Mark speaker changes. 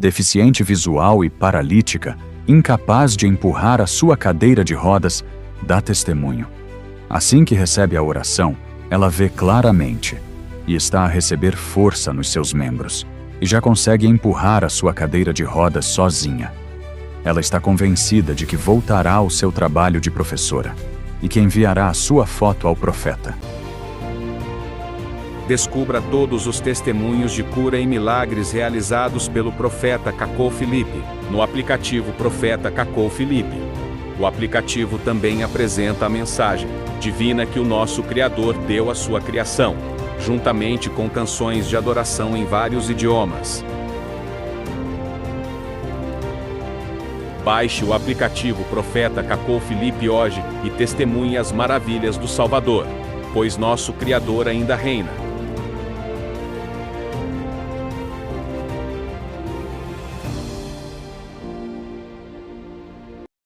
Speaker 1: deficiente visual e paralítica, incapaz de empurrar a sua cadeira de rodas, dá testemunho. Assim que recebe a oração, ela vê claramente e está a receber força nos seus membros e já consegue empurrar a sua cadeira de rodas sozinha. Ela está convencida de que voltará ao seu trabalho de professora e que enviará a sua foto ao profeta.
Speaker 2: Descubra todos os testemunhos de cura e milagres realizados pelo profeta Cacau Felipe, no aplicativo Profeta Cacau Felipe. O aplicativo também apresenta a mensagem divina que o nosso Criador deu à sua criação, juntamente com canções de adoração em vários idiomas. Baixe o aplicativo Profeta Cacau Felipe hoje e testemunhe as maravilhas do Salvador, pois nosso Criador ainda reina.